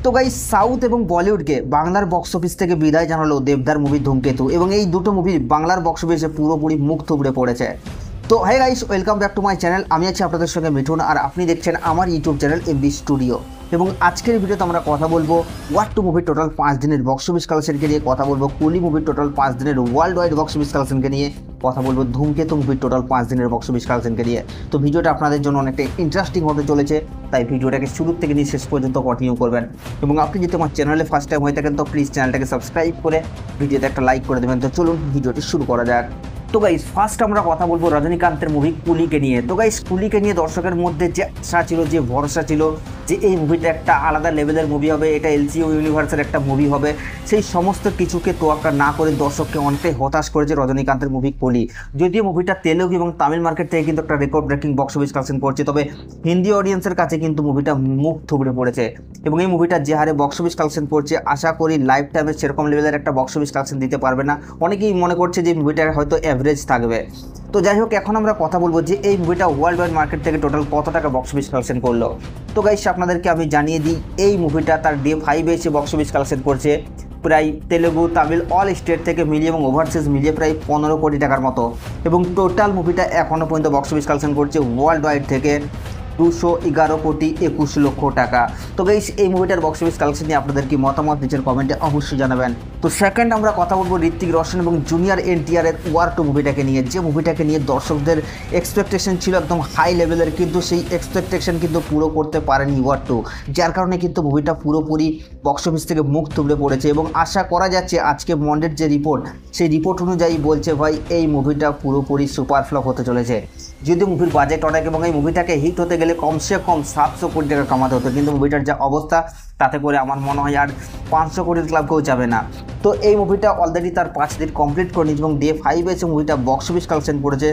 তো guys south এবং বলিউডকে বাংলার বক্স অফিস থেকে বিদায় জানালো দেবদার মুভি ধূমকেতু এবং এই দুটো মুভি বাংলার বক্স অফিসে পুরোপুরি মুখ থুবড়ে পড়েছে। তো hey guys, welcome back to my channel. আমি আছি আপনাদের সঙ্গে মিঠুন আর আপনি দেখছেন আমার ইউটিউব চ্যানেল এমবি স্টুডিও। এবং আজকের ভিডিওতে আমরা কথা বলবো ওয়াট টু মুভির টোটাল 5 দিনের বক্স অফিস কালেকশনকে নিয়ে কথা বলবো, কুলি মুভির টোটাল 5 দিনের ওয়ার্ল্ড ওয়াইড বক্স অফিস কালেকশনকে নিয়ে কথা বলবো, ধূমকেতু মুভির টোটাল 5 দিনের বক্স অফিস কালেকশনকে নিয়ে। তো ভিডিওটা আপনাদের জন্য অনেকটা ইন্টারেস্টিং হতে চলেছে, তাই ভিডিওটাকে শুরু থেকে নিয়ে শেষ পর্যন্ত কন্টিনিউ করবেন। এবং আপনি যদি আমার চ্যানেলে ফার্স্ট টাইম হয়ে থাকেন তো প্লিজ চ্যানেলটাকে সাবস্ক্রাইব করে ভিডিওতে একটা লাইক করে দেবেন। তো চলুন ভিডিওটি শুরু করা যাক। তো গাইস ফার্স্ট আমরা কথা বলবো রজনীকান্তের মুভি কুলিকে নিয়ে। তো গাইস কুলিকে নিয়ে দর্শকের মধ্যে যে আশা ছিল, যে ভরসা ছিল যে এই মুভিটা একটা আলাদা লেভেলের মুভি হবে, এটা এলসিইউ ইউনিভার্সের একটা মুভি হবে, সেই সমস্ত কিছুকে তোয়াক্কা না করে দর্শককে অনেকটাই হতাশ করেছে রজনীকান্তের মুভি কুলি। যদিও মুভিটা তেলুগু এবং তামিল মার্কেট থেকে কিন্তু একটা record breaking box office collection করছে, তবে হিন্দি অডিয়েন্সের কাছে কিন্তু মুভিটা মুখ থুবড়ে পড়েছে। এবং এই মুভিটা যে হারে বক্স অফিস কালেকশন করছে, আশা করি লাইফ টাইমে সেরকম লেভেলের একটা বক্স অফিস কালেকশন দিতে পারবে না। অনেকেই মনে করছে যে মুভিটা হয়তো অ্যাভারেজ থাকবে। তো যাই হোক, এখন আমরা কথা বলবো যে এই মুভিটা ওয়ার্ল্ড ওয়াইড মার্কেট থেকে টোটাল কত টাকা বক্স অফিস কালেকশন করলো। তো গাইস আপনাদেরকে আমি জানিয়ে দিই, এই মুভিটা তার ডে 5 এসে বক্স অফিস কালেকশন করছে প্রায় তেলেগু, তামিল অল স্টেট থেকে মিলিয়ে এবং ওভারসিজ মিলিয়ে প্রায় 15 কোটি টাকার মতো। এবং টোটাল মুভিটা এখনও পর্যন্ত বক্স অফিস কালেকশন করছে ওয়ার্ল্ড ওয়াইড থেকে 211 কোটি 21 লক্ষ টাকা। তো গাইস এই মুভিটার বক্স অফিস কালেকশন নিয়ে আপনাদের কি মতামত নিচের কমেন্টে অবশ্যই জানাবেন। তো সেকেন্ড আমরা কথা বলবো ঋত্বিক রোশন এবং জুনিয়র এনটিআর এর ওয়ার টু মুভিটাকে নিয়ে। যে মুভিটাকে নিয়ে দর্শকদের এক্সপেকটেশন ছিল একদম হাই লেভেলের, কিন্তু সেই এক্সপেকটেশন কিন্তু পুরো করতে পারেনি ওয়ার টু, যার কারণে কিন্তু মুভিটা পুরোপুরি বক্স অফিস থেকে মুখ থুবড়ে পড়েছে। এবং আশা করা যাচ্ছে আজকে মন্ডের যে রিপোর্ট, সেই রিপোর্ট অনুযায়ী বলছে ভাই এই মুভিটা পুরোপুরি সুপার ফ্লপ হতে চলেছে। যদিও মুভির বাজেট অনেক এবং এই মুভিটাকে হিট হতে গেলে কমসে কম 700 কোটি টাকা কামাতে হতো, কিন্তু মুভিটার যা অবস্থা তাতে করে আমার মনে হয় আর 500 কোটির ক্লাব কেউ যাবে না। তো এই মুভিটা অলরেডি তার 5 দিন কমপ্লিট করে নিয়েছে এবং ডে 5 এসে মুভিটা বক্স অফিস কালেকশন করেছে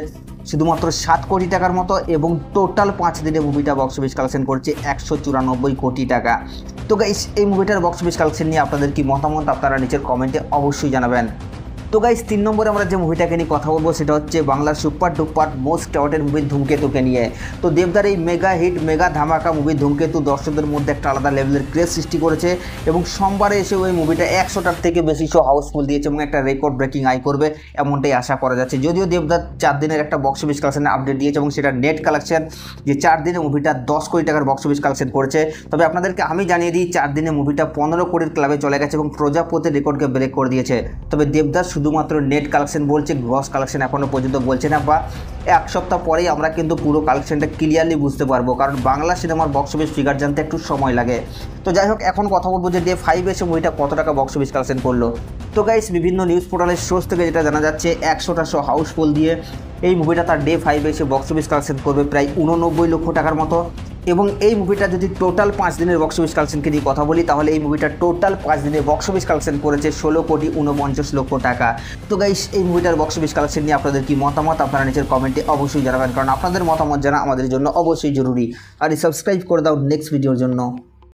শুধুমাত্র 7 কোটি টাকার মতো এবং টোটাল 5 দিনে মুভিটা বক্স অফিস কালেকশন করছে 194 কোটি টাকা। তো গাইস এই মুভিটার বক্স অফিস কালেকশন নিয়ে আপনাদের কি মতামত আপনারা নিচের কমেন্টে অবশ্যই জানাবেন। তো গাইস 3 নম্বরে আমরা যে মুভিটাকে নিয়ে কথা বলবো সেটা হচ্ছে বাংলার super duper most awarded movie ধূমকেতুকে নিয়ে। তো দেবদার এই মেগা হিট মেগা ধামাকা মুভি ধূমকেতু দর্শকদের মধ্যে একটা আলাদা লেভেলের ক্রেজ সৃষ্টি করেছে এবং সোমবারে এসে ওই মুভিটা 100টার থেকে বেশি শো হাউসফুল দিয়েছে এবং একটা রেকর্ড ব্রেকিং আয় করবে এমনটাই আশা করা যাচ্ছে। যদিও দেবদার 4 দিনের একটা বক্স অফিস কালেকশনের আপডেট দিয়েছে এবং সেটা নেট কালেকশন যে 4 দিনে মুভিটা 10 কোটি টাকার বক্স অফিস কালেকশন করেছে। তবে আপনাদেরকে আমি জানিয়ে দিই 4 দিনে মুভিটা 15 কোটির ক্লাবে চলে গেছে এবং প্রজাপতির রেকর্ডকে ব্রেক করে দিয়েছে। তবে দেবদার শুধুমাত্র নেট কালেকশন বলছে, গ্রস কালেকশন এখনও পর্যন্ত বলছে না, বা 1 সপ্তাহ পরেই আমরা কিন্তু পুরো কালেকশনটা ক্লিয়ারলি বুঝতে পারবো, কারণ বাংলা সিনেমার বক্স অফিস ফিগার জানতে একটু সময় লাগে। তো যাই হোক, এখন কথা বলবো যে ডে 5 এসে মুভিটা কত টাকা বক্স অফিস কালেকশন করলো। তো গাইস বিভিন্ন নিউজ পোর্টালের সোর্স থেকে যেটা জানা যাচ্ছে 100টা শো হাউসফুল দিয়ে এই মুভিটা তার ডে 5 এসে বক্স অফিস কালেকশন করবে প্রায় 89 লক্ষ টাকার মতো। এবং এই মুভিটা যদি টোটাল 5 দিনের বক্স অফিস কালেকশনকে নিয়ে কথা বলি, তাহলে এই মুভিটা টোটাল 5 দিনে বক্স অফিস কালেকশন করেছে 16 কোটি 49 লক্ষ টাকা। তো গাইস এই মুভিটার বক্স অফিস কালেকশন নিয়ে আপনাদের কি মতামত আপনারা নিচের কমেন্টে অবশ্যই জানাবেন, কারণ আপনাদের মতামত জানা আমাদের জন্য অবশ্যই জরুরি। আর সাবস্ক্রাইব করে দাও নেক্সট ভিডিওর জন্য।